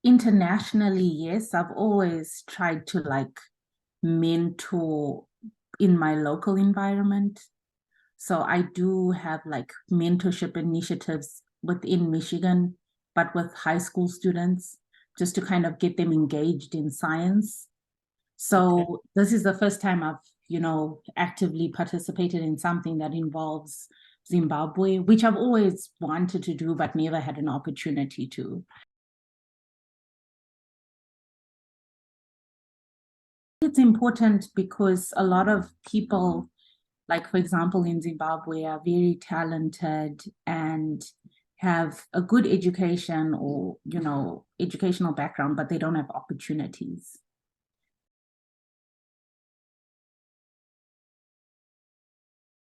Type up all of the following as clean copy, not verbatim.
Internationally, yes, I've always tried to like mentor in my local environment. So I do have like mentorship initiatives within Michigan, but with high school students, just to kind of get them engaged in science. Okay. So this is the first time I've, actively participated in something that involves Zimbabwe, which I've always wanted to do, but never had an opportunity to. It's important because a lot of people, like for example, in Zimbabwe, are very talented and have a good education or, educational background, but they don't have opportunities.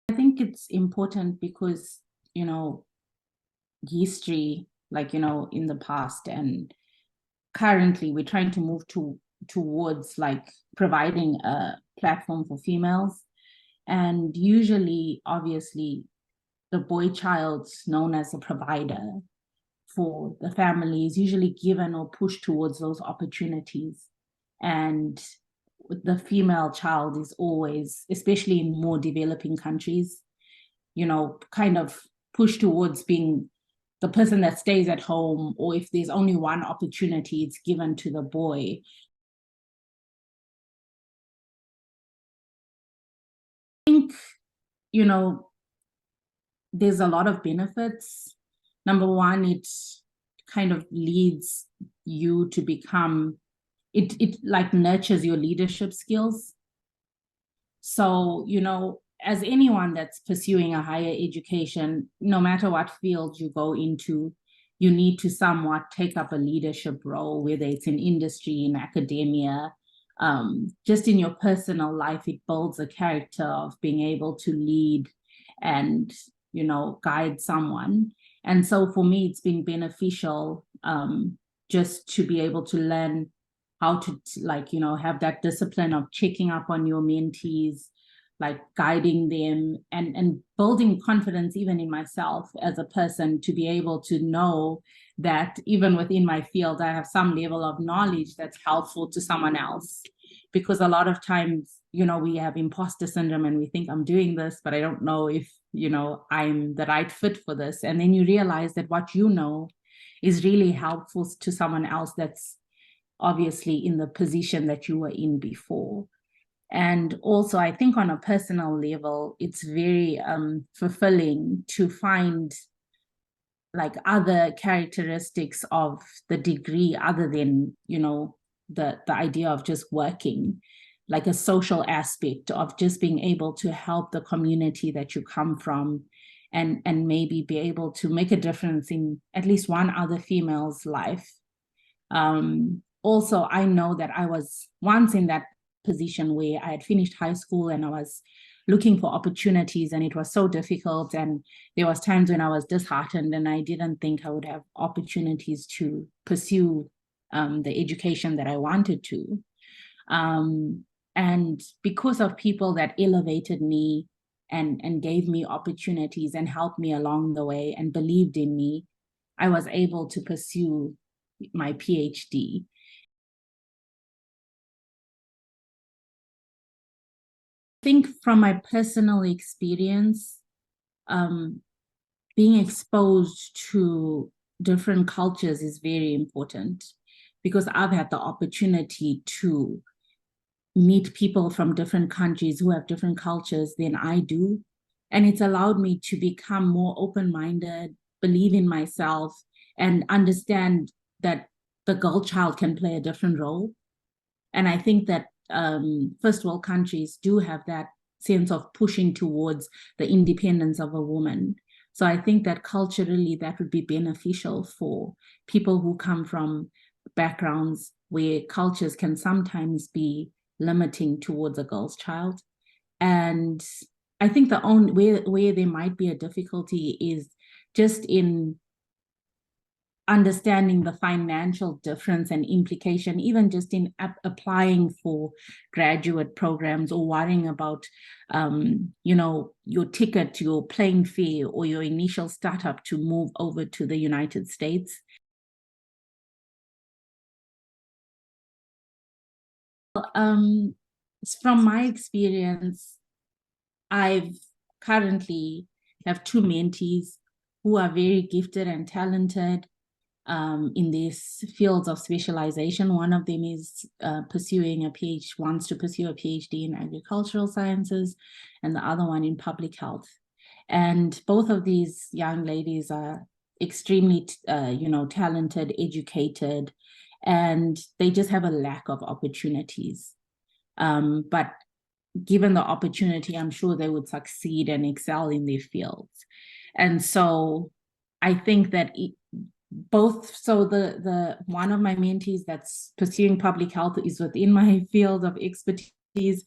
I think it's important because, you know, history, like, in the past and currently we're trying to move towards like providing a platform for females. And usually, obviously, the boy child's known as a provider for the family is usually given or pushed towards those opportunities. And the female child is always, especially in more developing countries, kind of pushed towards being the person that stays at home, or if there's only one opportunity, it's given to the boy. I think, you know, there's a lot of benefits. Number one, it kind of leads you to become, it like nurtures your leadership skills. So, as anyone that's pursuing a higher education, no matter what field you go into, you need to somewhat take up a leadership role, whether it's in industry, in academia, just in your personal life. It builds a character of being able to lead and, guide someone. And so for me, it's been beneficial, just to be able to learn how to have that discipline of checking up on your mentees, like guiding them and building confidence even in myself as a person, to be able to know that even within my field, I have some level of knowledge that's helpful to someone else. Because a lot of times, we have imposter syndrome and we think I'm doing this, but I don't know if, I'm the right fit for this. And then you realize that what you know is really helpful to someone else that's obviously in the position that you were in before. And also, I think on a personal level, it's very fulfilling to find like other characteristics of the degree other than, the idea of just working, like a social aspect of just being able to help the community that you come from, and maybe be able to make a difference in at least one other female's life. Also, I know that I was once in that position where I had finished high school and I was looking for opportunities, and it was so difficult. And there was times when I was disheartened and I didn't think I would have opportunities to pursue the education that I wanted to. And because of people that elevated me and gave me opportunities and helped me along the way and believed in me, I was able to pursue my PhD. I think from my personal experience, being exposed to different cultures is very important, because I've had the opportunity to meet people from different countries who have different cultures than I do. And it's allowed me to become more open-minded, believe in myself, and understand that the girl child can play a different role. And I think that first world countries do have that sense of pushing towards the independence of a woman. So I think that culturally that would be beneficial for people who come from backgrounds where cultures can sometimes be limiting towards a girl's child. And I think the only where there might be a difficulty is just in understanding the financial difference and implication, even just in applying for graduate programs, or worrying about, your ticket, your plane fare, or your initial startup to move over to the United States. From my experience, I've currently have two mentees who are very gifted and talented in these fields of specialization. One of them is wants to pursue a PhD in agricultural sciences, and the other one in public health. And both of these young ladies are extremely, talented, educated, and they just have a lack of opportunities. But given the opportunity, I'm sure they would succeed and excel in their fields. And so I think that the one of my mentees that's pursuing public health is within my field of expertise.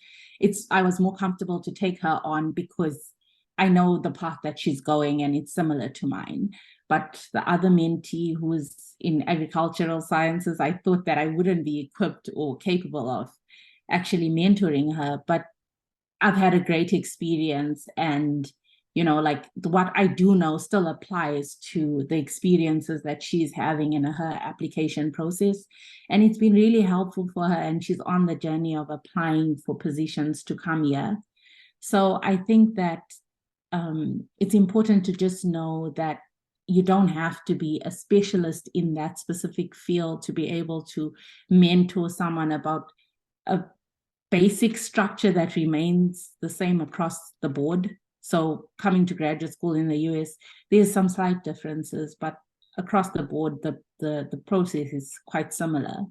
I was more comfortable to take her on because I know the path that she's going and it's similar to mine. But the other mentee who's in agricultural sciences, I thought that I wouldn't be equipped or capable of actually mentoring her, but I've had a great experience, and what I do know still applies to the experiences that she's having in her application process. And it's been really helpful for her, and she's on the journey of applying for positions to come here. So I think that it's important to just know that you don't have to be a specialist in that specific field to be able to mentor someone about a basic structure that remains the same across the board. So coming to graduate school in the US, there's some slight differences, but across the board, the process is quite similar.